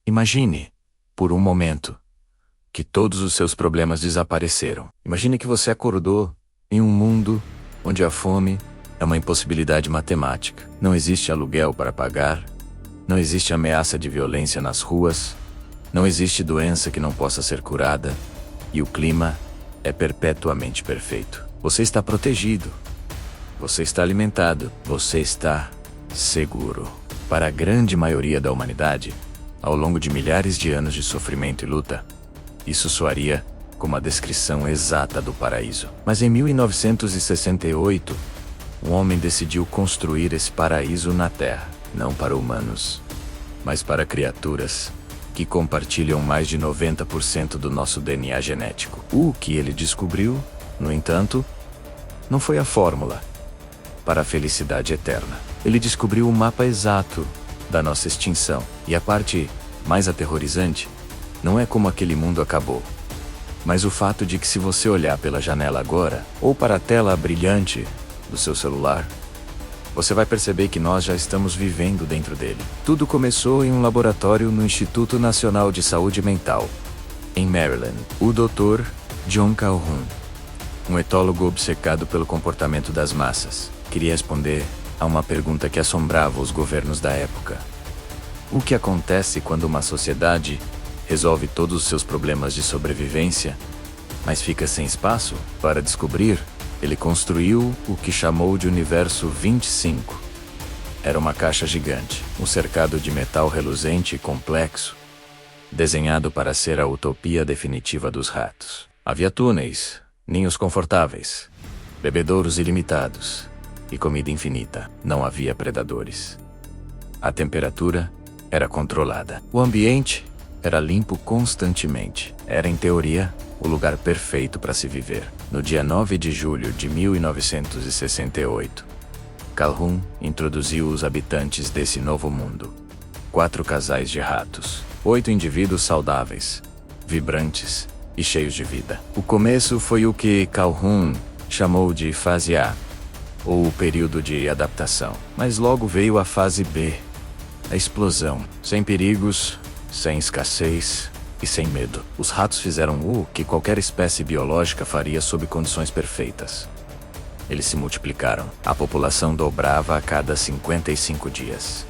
Imagine, por um momento, que todos os seus problemas desapareceram. Imagine que você acordou em um mundo onde a fome é uma impossibilidade matemática. Não existe aluguel para pagar, não existe ameaça de violência nas ruas, não existe doença que não possa ser curada, e o clima é perpetuamente perfeito. Você está protegido, você está alimentado, você está seguro. Para a grande maioria da humanidade, ao longo de milhares de anos de sofrimento e luta, isso soaria como a descrição exata do paraíso. Mas em 1968, um homem decidiu construir esse paraíso na Terra, não para humanos, mas para criaturas que compartilham mais de 90% do nosso DNA genético. O que ele descobriu, no entanto, não foi a fórmula para a felicidade eterna. Ele descobriu o mapa exato da nossa extinção. E a parte mais aterrorizante não é como aquele mundo acabou, mas o fato de que, se você olhar pela janela agora, ou para a tela brilhante do seu celular, você vai perceber que nós já estamos vivendo dentro dele. Tudo começou em um laboratório no Instituto Nacional de Saúde Mental, em Maryland. O Dr. John Calhoun, um etólogo obcecado pelo comportamento das massas, queria responder a uma pergunta que assombrava os governos da época. O que acontece quando uma sociedade resolve todos os seus problemas de sobrevivência, mas fica sem espaço? Para descobrir, ele construiu o que chamou de Universo 25. Era uma caixa gigante, um cercado de metal reluzente e complexo, desenhado para ser a utopia definitiva dos ratos. Havia túneis, ninhos confortáveis, bebedouros ilimitados e comida infinita. Não havia predadores. A temperatura era controlada. O ambiente era limpo constantemente. Era, em teoria, o lugar perfeito para se viver. No dia 9 de julho de 1968, Calhoun introduziu os habitantes desse novo mundo. 4 casais de ratos, 8 indivíduos saudáveis, vibrantes e cheios de vida. O começo foi o que Calhoun chamou de fase A, ou o período de adaptação. Mas logo veio a fase B, a explosão. Sem perigos, sem escassez e sem medo. Os ratos fizeram o que qualquer espécie biológica faria sob condições perfeitas. Eles se multiplicaram. A população dobrava a cada 55 dias.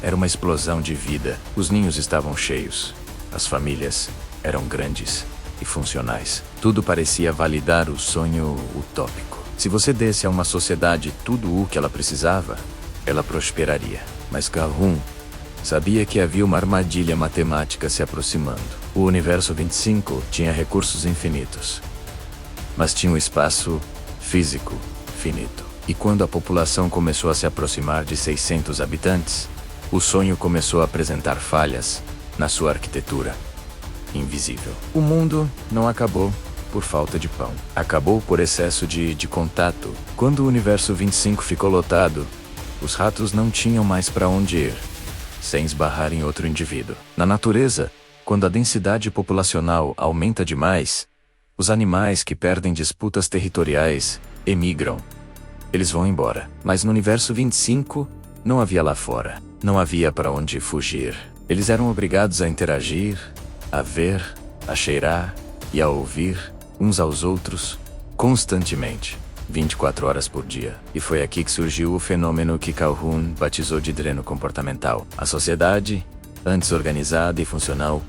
Era uma explosão de vida. Os ninhos estavam cheios. As famílias eram grandes e funcionais. Tudo parecia validar o sonho utópico. Se você desse a uma sociedade tudo o que ela precisava, ela prosperaria. Mas Calhoun sabia que havia uma armadilha matemática se aproximando. O Universo 25 tinha recursos infinitos, mas tinha um espaço físico finito. E quando a população começou a se aproximar de 600 habitantes, o sonho começou a apresentar falhas na sua arquitetura invisível. O mundo não acabou por falta de pão. Acabou por excesso de contato. Quando o Universo 25 ficou lotado, os ratos não tinham mais para onde ir, sem esbarrar em outro indivíduo. Na natureza, quando a densidade populacional aumenta demais, os animais que perdem disputas territoriais emigram. Eles vão embora. Mas no Universo 25, não havia lá fora. Não havia para onde fugir. Eles eram obrigados a interagir, a ver, a cheirar e a ouvir uns aos outros constantemente, 24 horas por dia. E foi aqui que surgiu o fenômeno que Calhoun batizou de dreno comportamental. A sociedade, antes organizada e funcional,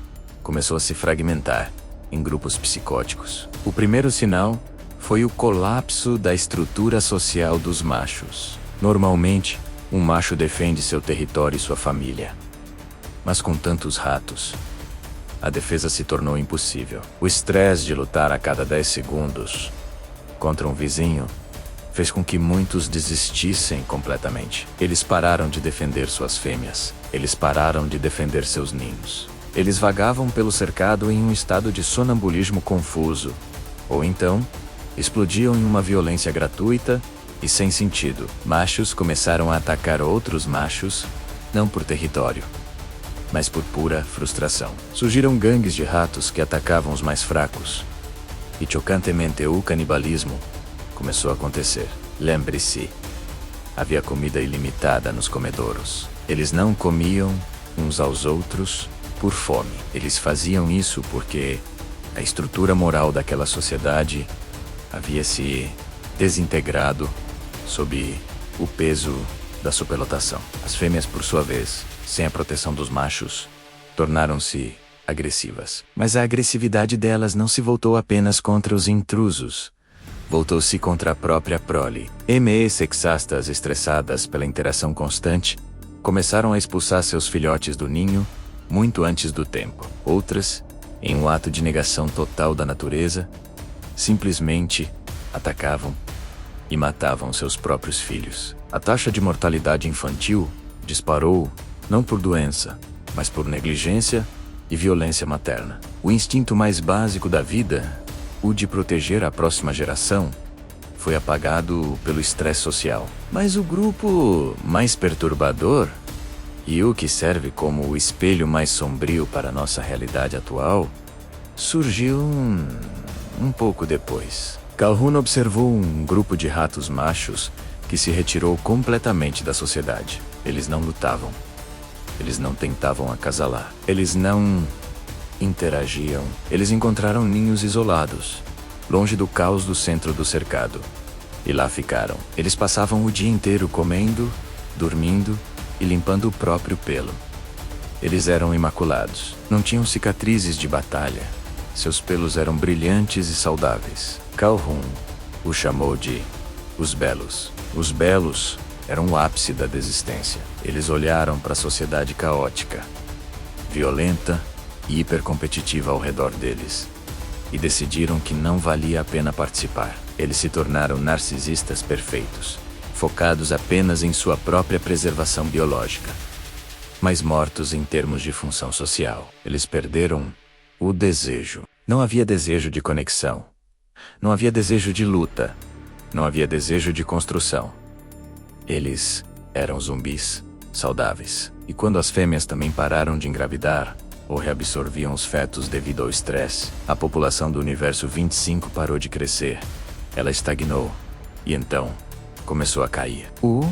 começou a se fragmentar em grupos psicóticos. O primeiro sinal foi o colapso da estrutura social dos machos. Normalmente, um macho defende seu território e sua família. Mas com tantos ratos, a defesa se tornou impossível. O estresse de lutar a cada 10 segundos contra um vizinho fez com que muitos desistissem completamente. Eles pararam de defender suas fêmeas. Eles pararam de defender seus ninhos. Eles vagavam pelo cercado em um estado de sonambulismo confuso. Ou então, explodiam em uma violência gratuita e sem sentido. Machos começaram a atacar outros machos, não por território, mas por pura frustração. Surgiram gangues de ratos que atacavam os mais fracos. E chocantemente o canibalismo começou a acontecer. Lembre-se, havia comida ilimitada nos comedouros. Eles não comiam uns aos outros, por fome. Eles faziam isso porque a estrutura moral daquela sociedade havia se desintegrado sob o peso da superlotação. As fêmeas, por sua vez, sem a proteção dos machos, tornaram-se agressivas. Mas a agressividade delas não se voltou apenas contra os intrusos. Voltou-se contra a própria prole. Sexastas, estressadas pela interação constante, começaram a expulsar seus filhotes do ninho muito antes do tempo. Outras, em um ato de negação total da natureza, simplesmente atacavam e matavam seus próprios filhos. A taxa de mortalidade infantil disparou não por doença, mas por negligência e violência materna. O instinto mais básico da vida, o de proteger a próxima geração, foi apagado pelo estresse social. Mas o grupo mais perturbador, e o que serve como o espelho mais sombrio para a nossa realidade atual, surgiu um pouco depois. Calhoun observou um grupo de ratos machos que se retirou completamente da sociedade. Eles não lutavam. Eles não tentavam acasalar. Eles não interagiam. Eles encontraram ninhos isolados, longe do caos do centro do cercado. E lá ficaram. Eles passavam o dia inteiro comendo, dormindo e limpando o próprio pelo. Eles eram imaculados. Não tinham cicatrizes de batalha. Seus pelos eram brilhantes e saudáveis. Calhoun o chamou de os belos. Os belos eram o ápice da desistência. Eles olharam para a sociedade caótica, violenta e hipercompetitiva ao redor deles, e decidiram que não valia a pena participar. Eles se tornaram narcisistas perfeitos, focados apenas em sua própria preservação biológica, mas mortos em termos de função social. Eles perderam o desejo. Não havia desejo de conexão. Não havia desejo de luta. Não havia desejo de construção. Eles eram zumbis, saudáveis. E quando as fêmeas também pararam de engravidar, ou reabsorviam os fetos devido ao estresse, a população do universo 25 parou de crescer. Ela estagnou. E então, começou a cair. O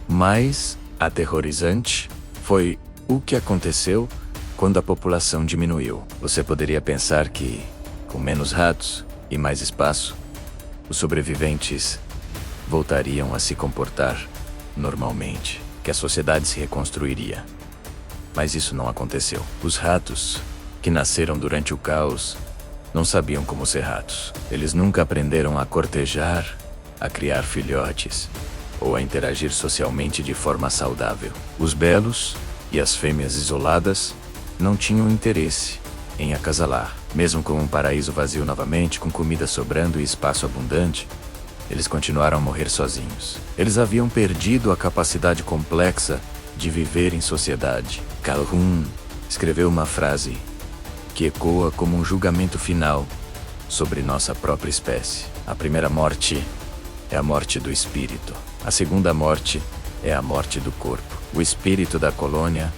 mais aterrorizante foi o que aconteceu quando a população diminuiu. Você poderia pensar que, com menos ratos e mais espaço, os sobreviventes voltariam a se comportar normalmente, que a sociedade se reconstruiria. Mas isso não aconteceu. Os ratos, que nasceram durante o caos, não sabiam como ser ratos. Eles nunca aprenderam a cortejar, a criar filhotes, ou a interagir socialmente de forma saudável. Os belos e as fêmeas isoladas não tinham interesse em acasalar. Mesmo com um paraíso vazio novamente, com comida sobrando e espaço abundante, eles continuaram a morrer sozinhos. Eles haviam perdido a capacidade complexa de viver em sociedade. Calhoun escreveu uma frase que ecoa como um julgamento final sobre nossa própria espécie. A primeira morte é a morte do espírito. A segunda morte é a morte do corpo. O espírito da colônia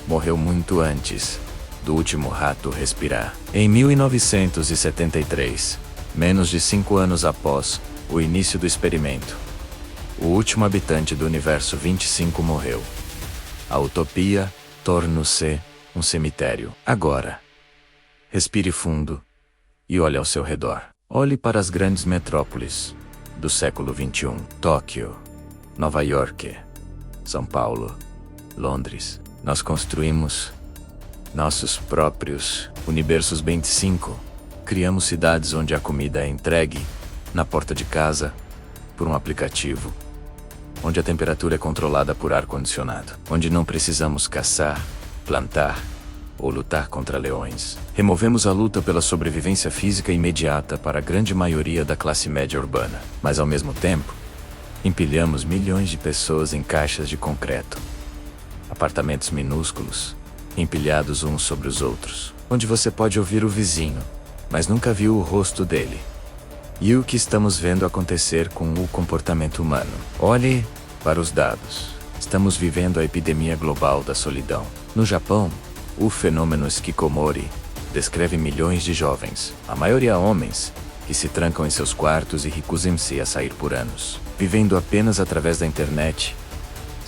morreu muito antes do último rato respirar. Em 1973, menos de 5 anos após o início do experimento, o último habitante do universo 25 morreu. A utopia torna-se um cemitério. Agora, respire fundo e olhe ao seu redor. Olhe para as grandes metrópoles do século XXI. Tóquio, Nova York, São Paulo, Londres. Nós construímos nossos próprios universos 25. Criamos cidades onde a comida é entregue na porta de casa por um aplicativo, onde a temperatura é controlada por ar-condicionado, onde não precisamos caçar, plantar ou lutar contra leões. Removemos a luta pela sobrevivência física imediata para a grande maioria da classe média urbana, mas ao mesmo tempo, empilhamos milhões de pessoas em caixas de concreto, apartamentos minúsculos, empilhados uns sobre os outros, onde você pode ouvir o vizinho, mas nunca viu o rosto dele. E o que estamos vendo acontecer com o comportamento humano? Olhe para os dados. Estamos vivendo a epidemia global da solidão. No Japão, o fenômeno Hikikomori descreve milhões de jovens, a maioria homens, que se trancam em seus quartos e recusam-se a sair por anos, vivendo apenas através da internet,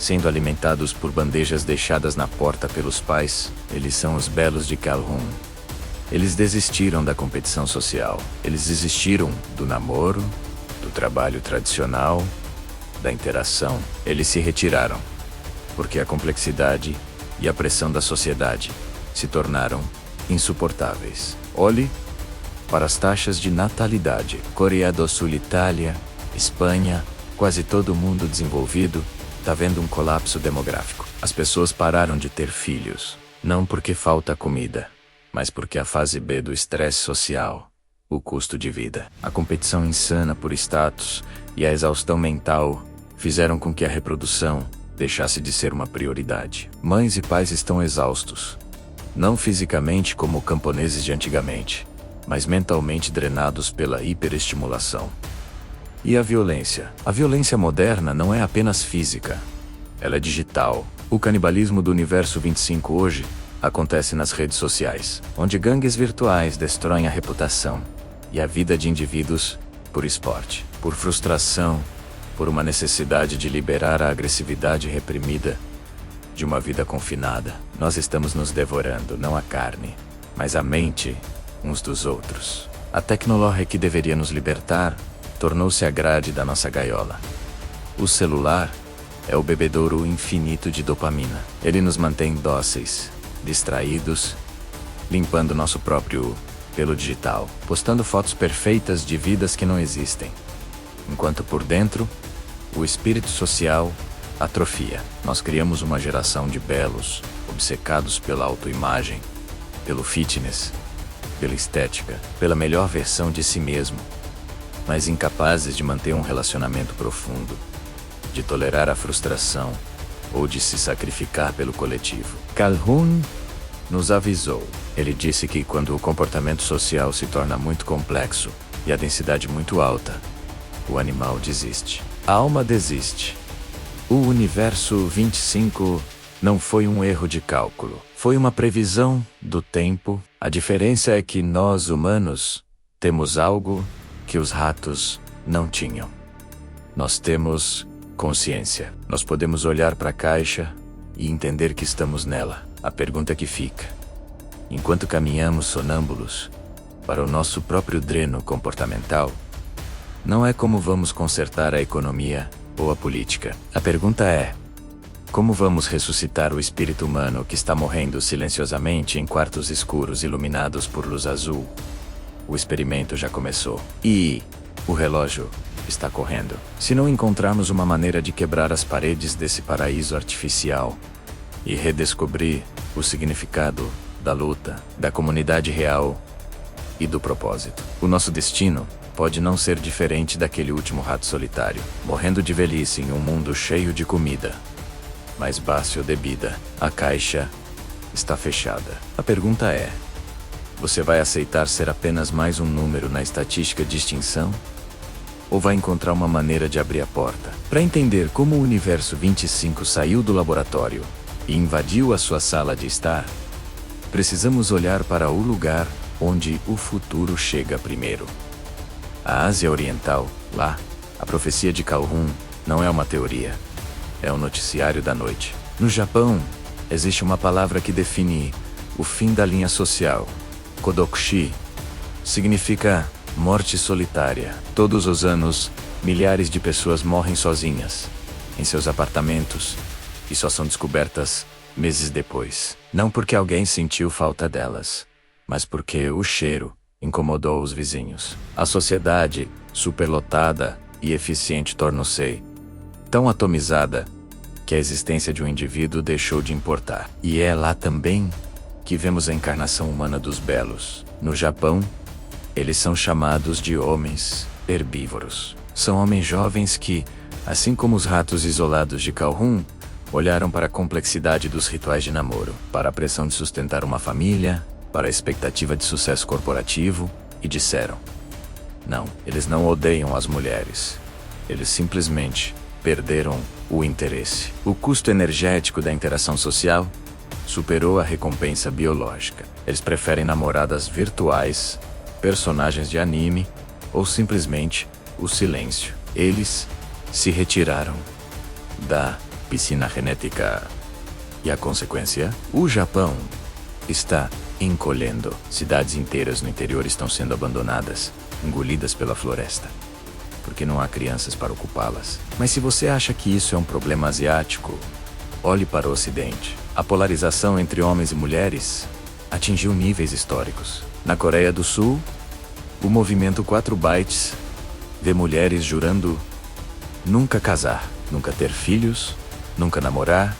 sendo alimentados por bandejas deixadas na porta pelos pais. Eles são os belos de Calhoun. Eles desistiram da competição social. Eles desistiram do namoro, do trabalho tradicional, da interação. Eles se retiraram, porque a complexidade e a pressão da sociedade se tornaram insuportáveis. Olhe para as taxas de natalidade. Coreia do Sul, Itália, Espanha, quase todo o mundo desenvolvido está vendo um colapso demográfico. As pessoas pararam de ter filhos, não porque falta comida, mas porque a fase B do estresse social, o custo de vida, a competição insana por status e a exaustão mental fizeram com que a reprodução deixasse de ser uma prioridade. Mães e pais estão exaustos, não fisicamente como camponeses de antigamente, mas mentalmente drenados pela hiperestimulação. E a violência? A violência moderna não é apenas física, ela é digital. O canibalismo do universo 25 hoje acontece nas redes sociais, onde gangues virtuais destroem a reputação e a vida de indivíduos por esporte, por frustração, por uma necessidade de liberar a agressividade reprimida de uma vida confinada. Nós estamos nos devorando, não a carne, mas a mente uns dos outros. A tecnologia que deveria nos libertar tornou-se a grade da nossa gaiola. O celular é o bebedouro infinito de dopamina. Ele nos mantém dóceis, distraídos, limpando nosso próprio pelo digital, postando fotos perfeitas de vidas que não existem, enquanto por dentro, o espírito social atrofia. Nós criamos uma geração de belos, obcecados pela autoimagem, pelo fitness, pela estética, pela melhor versão de si mesmo, mas incapazes de manter um relacionamento profundo, de tolerar a frustração ou de se sacrificar pelo coletivo. Calhoun nos avisou. Ele disse que quando o comportamento social se torna muito complexo e a densidade muito alta, o animal desiste. A alma desiste. O universo 25 não foi um erro de cálculo. Foi uma previsão do tempo. A diferença é que nós, humanos, temos algo que os ratos não tinham. Nós temos consciência. Nós podemos olhar para a caixa e entender que estamos nela. A pergunta que fica: enquanto caminhamos sonâmbulos para o nosso próprio dreno comportamental, não é como vamos consertar a economia ou a política. A pergunta é: como vamos ressuscitar o espírito humano que está morrendo silenciosamente em quartos escuros iluminados por luz azul? O experimento já começou. E o relógio está correndo. Se não encontrarmos uma maneira de quebrar as paredes desse paraíso artificial e redescobrir o significado da luta, da comunidade real e do propósito, o nosso destino pode não ser diferente daquele último rato solitário, morrendo de velhice em um mundo cheio de comida, mas baixo de bebida. A caixa está fechada. A pergunta é: você vai aceitar ser apenas mais um número na estatística de extinção? Ou vai encontrar uma maneira de abrir a porta? Para entender como o universo 25 saiu do laboratório e invadiu a sua sala de estar, precisamos olhar para o lugar onde o futuro chega primeiro. A Ásia Oriental, lá, a profecia de Calhoun não é uma teoria, é um noticiário da noite. No Japão, existe uma palavra que define o fim da linha social. Kodokushi significa morte solitária. Todos os anos, milhares de pessoas morrem sozinhas, em seus apartamentos, e só são descobertas meses depois. Não porque alguém sentiu falta delas, mas porque o cheiro incomodou os vizinhos. A sociedade, superlotada e eficiente, tornou-se tão atomizada que a existência de um indivíduo deixou de importar. E é lá também que vemos a encarnação humana dos belos. No Japão, eles são chamados de homens herbívoros. São homens jovens que, assim como os ratos isolados de Calhoun, olharam para a complexidade dos rituais de namoro, para a pressão de sustentar uma família, para a expectativa de sucesso corporativo, e disseram: não, eles não odeiam as mulheres. Eles simplesmente perderam o interesse. O custo energético da interação social superou a recompensa biológica. Eles preferem namoradas virtuais, personagens de anime ou simplesmente o silêncio. Eles se retiraram da piscina genética. E a consequência? O Japão está encolhendo. Cidades inteiras no interior estão sendo abandonadas, engolidas pela floresta, porque não há crianças para ocupá-las. Mas se você acha que isso é um problema asiático, olhe para o Ocidente. A polarização entre homens e mulheres atingiu níveis históricos. Na Coreia do Sul, o movimento 4 bytes vê mulheres jurando nunca casar, nunca ter filhos, nunca namorar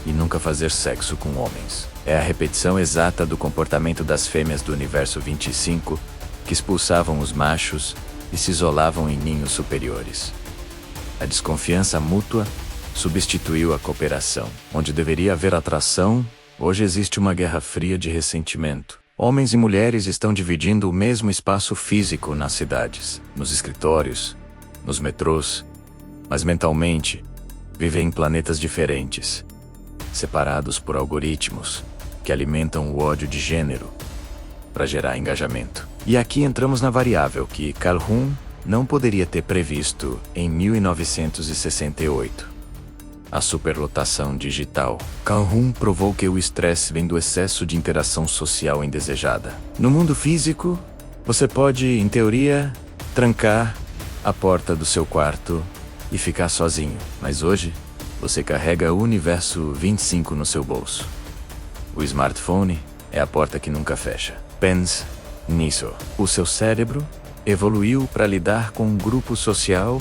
e nunca fazer sexo com homens. É a repetição exata do comportamento das fêmeas do universo 25, que expulsavam os machos e se isolavam em ninhos superiores. A desconfiança mútua substituiu a cooperação. Onde deveria haver atração, hoje existe uma guerra fria de ressentimento. Homens e mulheres estão dividindo o mesmo espaço físico nas cidades, nos escritórios, nos metrôs, mas mentalmente vivem em planetas diferentes, separados por algoritmos que alimentam o ódio de gênero para gerar engajamento. E aqui entramos na variável que Carl Jung não poderia ter previsto em 1968. A superlotação digital. Carl Jung provou que o estresse vem do excesso de interação social indesejada. No mundo físico, você pode, em teoria, trancar a porta do seu quarto e ficar sozinho. Mas hoje, você carrega o universo 25 no seu bolso. O smartphone é a porta que nunca fecha. Pense nisso. O seu cérebro evoluiu para lidar com um grupo social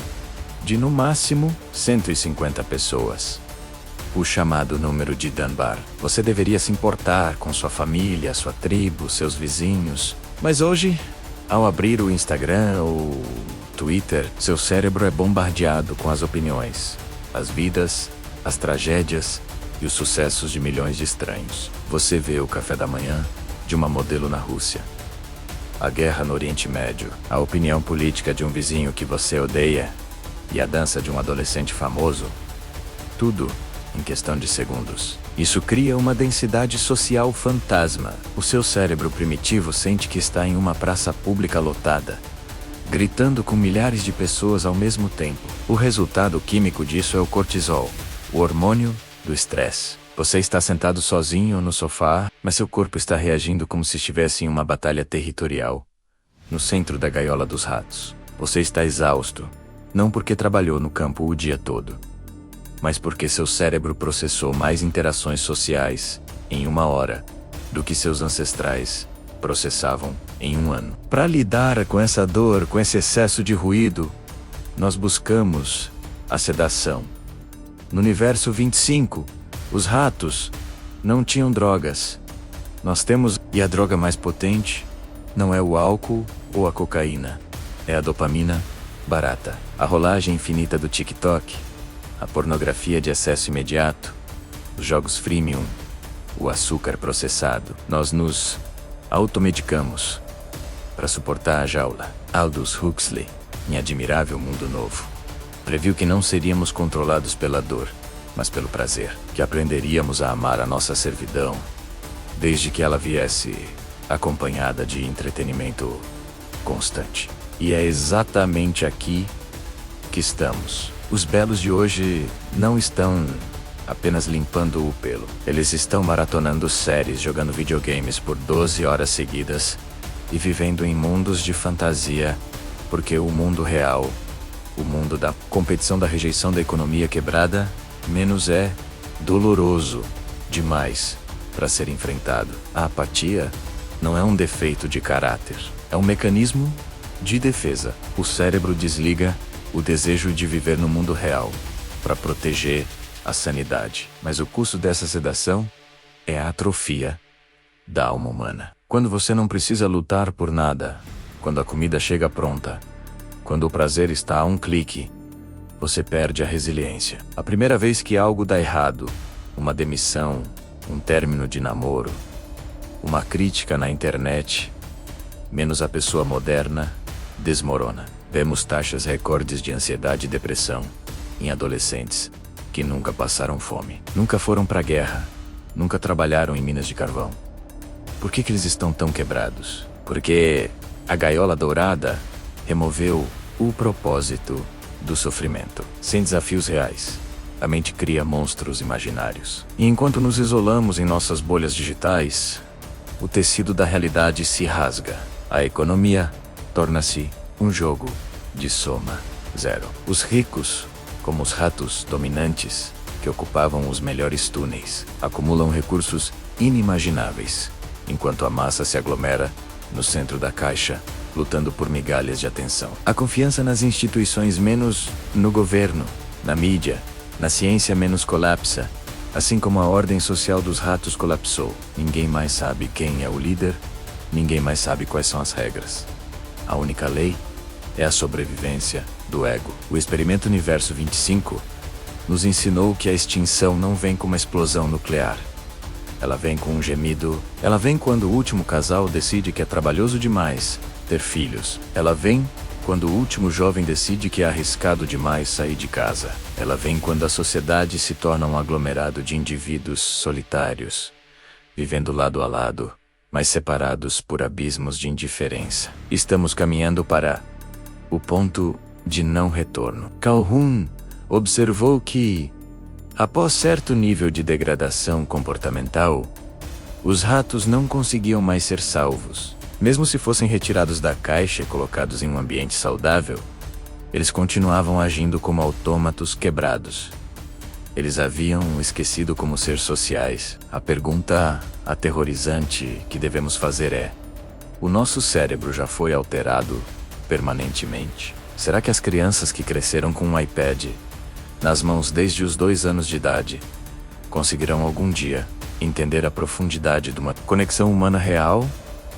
de no máximo 150 pessoas. O chamado número de Dunbar. Você deveria se importar com sua família, sua tribo, seus vizinhos. Mas hoje, ao abrir o Instagram ou Twitter, seu cérebro é bombardeado com as opiniões, as vidas, as tragédias e os sucessos de milhões de estranhos. Você vê o café da manhã de uma modelo na Rússia, a guerra no Oriente Médio, a opinião política de um vizinho que você odeia e a dança de um adolescente famoso. Tudo em questão de segundos. Isso cria uma densidade social fantasma. O seu cérebro primitivo sente que está em uma praça pública lotada, gritando com milhares de pessoas ao mesmo tempo. O resultado químico disso é o cortisol, o hormônio do estresse. Você está sentado sozinho no sofá, mas seu corpo está reagindo como se estivesse em uma batalha territorial, no centro da gaiola dos ratos. Você está exausto, não porque trabalhou no campo o dia todo, mas porque seu cérebro processou mais interações sociais em 1 hora do que seus ancestrais processavam em 1 ano. Para lidar com essa dor, com esse excesso de ruído, nós buscamos a sedação. No universo 25, os ratos não tinham drogas. Nós temos, e a droga mais potente não é o álcool ou a cocaína, é a dopamina barata. A rolagem infinita do TikTok, a pornografia de acesso imediato, os jogos freemium, o açúcar processado. Nós nos automedicamos para suportar a jaula. Aldous Huxley, em Admirável Mundo Novo, previu que não seríamos controlados pela dor, mas pelo prazer, que aprenderíamos a amar a nossa servidão, desde que ela viesse acompanhada de entretenimento constante. E é exatamente aqui que estamos. Os belos de hoje não estão apenas limpando o pelo. Eles estão maratonando séries, jogando videogames por 12 horas seguidas e vivendo em mundos de fantasia, porque o mundo real, o mundo da competição, da rejeição, da economia quebrada, menos é doloroso demais para ser enfrentado. A apatia não é um defeito de caráter, é um mecanismo de defesa. O cérebro desliga o desejo de viver no mundo real para proteger a sanidade. Mas o custo dessa sedação é a atrofia da alma humana. Quando você não precisa lutar por nada, quando a comida chega pronta, quando o prazer está a um clique, você perde a resiliência. A primeira vez que algo dá errado, uma demissão, um término de namoro, uma crítica na internet, menos a pessoa moderna, desmorona. Vemos taxas recordes de ansiedade e depressão em adolescentes que nunca passaram fome, nunca foram para a guerra, nunca trabalharam em minas de carvão. Por que eles estão tão quebrados? Porque a gaiola dourada removeu o propósito do sofrimento. Sem desafios reais, A mente cria monstros imaginários. E enquanto nos isolamos em nossas bolhas digitais, o tecido da realidade se rasga. A economia torna-se um jogo de soma zero. Os ricos, como os ratos dominantes que ocupavam os melhores túneis, acumulam recursos inimagináveis, enquanto a massa se aglomera no centro da caixa, lutando por migalhas de atenção. A confiança nas instituições menos no governo, na mídia, na ciência menos colapsa, assim como a ordem social dos ratos colapsou. Ninguém mais sabe quem é o líder, ninguém mais sabe quais são as regras. A única lei é a sobrevivência do ego. O experimento Universo 25 nos ensinou que a extinção não vem com uma explosão nuclear. Ela vem com um gemido. Ela vem quando o último casal decide que é trabalhoso demais ter filhos. Ela vem quando o último jovem decide que é arriscado demais sair de casa. Ela vem quando a sociedade se torna um aglomerado de indivíduos solitários, vivendo lado a lado, mas separados por abismos de indiferença. Estamos caminhando para o ponto de não retorno. Calhoun observou que, após certo nível de degradação comportamental, os ratos não conseguiam mais ser salvos. Mesmo se fossem retirados da caixa e colocados em um ambiente saudável, eles continuavam agindo como autômatos quebrados. Eles haviam esquecido como ser sociais. A pergunta aterrorizante que devemos fazer é: o nosso cérebro já foi alterado permanentemente? Será que as crianças que cresceram com um iPad nas mãos desde os 2 anos de idade conseguirão algum dia entender a profundidade de uma conexão humana real?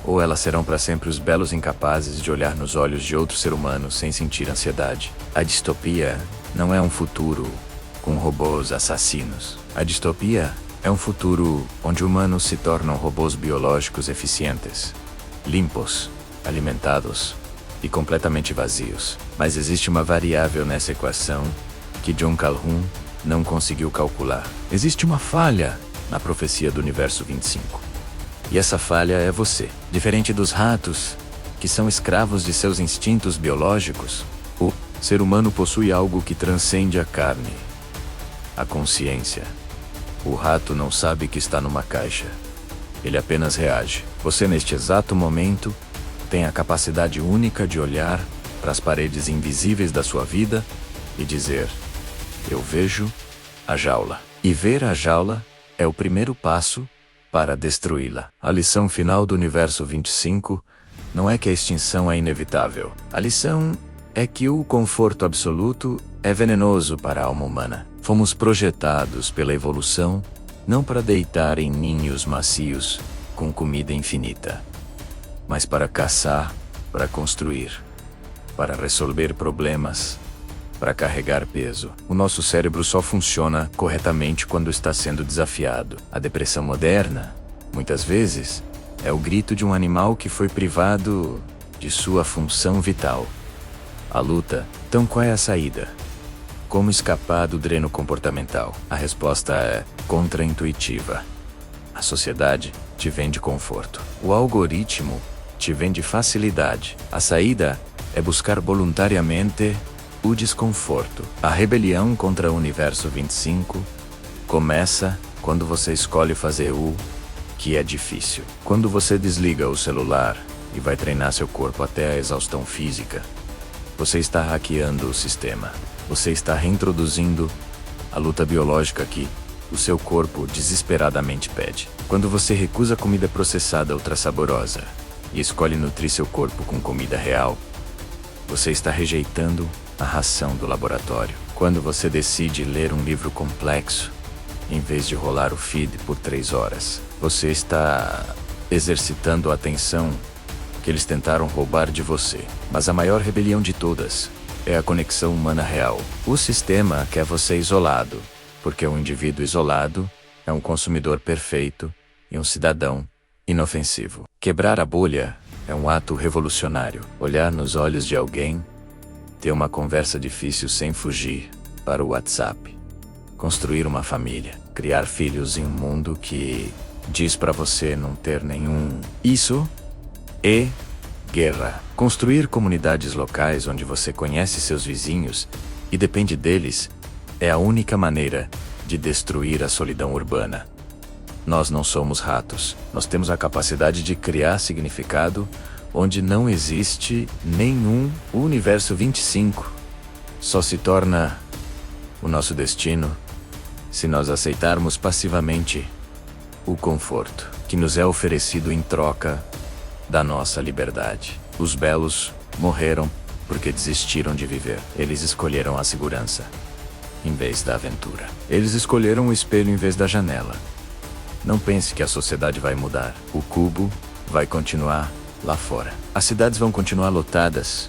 Ou elas serão para sempre os belos incapazes de olhar nos olhos de outro ser humano sem sentir ansiedade? A distopia não é um futuro com robôs assassinos. A distopia é um futuro onde humanos se tornam robôs biológicos eficientes, limpos, alimentados e completamente vazios. Mas existe uma variável nessa equação que John Calhoun não conseguiu calcular. Existe uma falha na profecia do Universo 25. E essa falha é você. Diferente dos ratos, que são escravos de seus instintos biológicos, o ser humano possui algo que transcende a carne: a consciência. O rato não sabe que está numa caixa. Ele apenas reage. Você, neste exato momento, tem a capacidade única de olhar para as paredes invisíveis da sua vida e dizer: eu vejo a jaula. E ver a jaula é o primeiro passo para destruí-la. A lição final do Universo 25 não é que a extinção é inevitável. A lição é que o conforto absoluto é venenoso para a alma humana. Fomos projetados pela evolução não para deitar em ninhos macios com comida infinita, mas para caçar, para construir, para resolver problemas, para carregar peso. O nosso cérebro só funciona corretamente quando está sendo desafiado. A depressão moderna, muitas vezes, é o grito de um animal que foi privado de sua função vital. A luta. Então, qual é a saída? Como escapar do dreno comportamental? A resposta é contraintuitiva. A sociedade te vende conforto. O algoritmo te vende facilidade. A saída é buscar voluntariamente o desconforto. A rebelião contra o Universo 25 começa quando você escolhe fazer o que é difícil. Quando você desliga o celular e vai treinar seu corpo até a exaustão física, você está hackeando o sistema. Você está reintroduzindo a luta biológica que o seu corpo desesperadamente pede. Quando você recusa comida processada ultrassaborosa e escolhe nutrir seu corpo com comida real, você está rejeitando a ração do laboratório. Quando você decide ler um livro complexo, em vez de rolar o feed por 3 horas, você está exercitando a atenção que eles tentaram roubar de você. Mas a maior rebelião de todas é a conexão humana real. O sistema quer você isolado, porque um indivíduo isolado é um consumidor perfeito e um cidadão inofensivo. Quebrar a bolha é um ato revolucionário. Olhar nos olhos de alguém, ter uma conversa difícil sem fugir para o WhatsApp. Construir uma família. Criar filhos em um mundo que diz para você não ter nenhum. Isso é guerra. Construir comunidades locais onde você conhece seus vizinhos e depende deles É a única maneira de destruir a solidão urbana. Nós não somos ratos. Nós temos a capacidade de criar significado onde não existe nenhum. O universo 25 só se torna o nosso destino se nós aceitarmos passivamente o conforto que nos é oferecido em troca da nossa liberdade. Os belos morreram porque desistiram de viver. Eles escolheram a segurança em vez da aventura. Eles escolheram o espelho em vez da janela. Não pense que a sociedade vai mudar. O cubo vai continuar lá fora. As cidades vão continuar lotadas.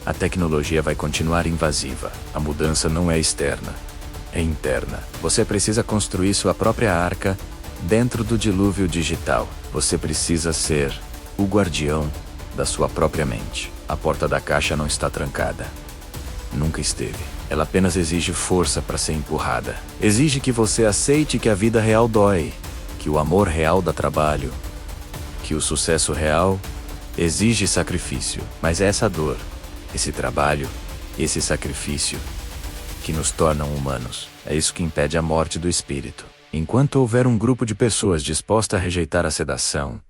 A tecnologia vai continuar invasiva. A mudança não é externa, é interna. Você precisa construir sua própria arca dentro do dilúvio digital. Você precisa ser o guardião da sua própria mente. A porta da caixa não está trancada. Nunca esteve. Ela apenas exige força para ser empurrada. Exige que você aceite que a vida real dói, que o amor real dá trabalho, que o sucesso real exige sacrifício. Mas é essa dor, esse trabalho, esse sacrifício que nos tornam humanos. É isso que impede a morte do espírito. Enquanto houver um grupo de pessoas disposta a rejeitar a sedação,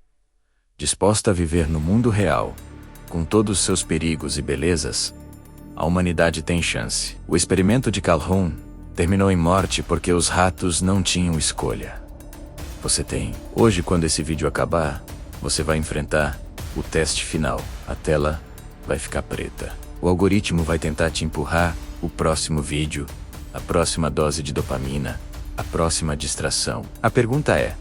disposta a viver no mundo real, com todos os seus perigos e belezas, a humanidade tem chance. O experimento de Calhoun terminou em morte porque os ratos não tinham escolha. Você tem. Hoje, quando esse vídeo acabar, você vai enfrentar o teste final. A tela vai ficar preta. O algoritmo vai tentar te empurrar o próximo vídeo, a próxima dose de dopamina, a próxima distração. A pergunta é: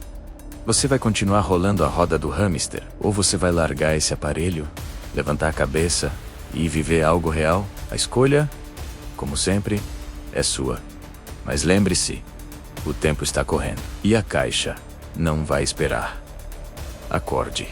você vai continuar rolando a roda do hamster? Ou você vai largar esse aparelho, levantar a cabeça e viver algo real? A escolha, como sempre, é sua. Mas lembre-se, o tempo está correndo. E a caixa não vai esperar. Acorde.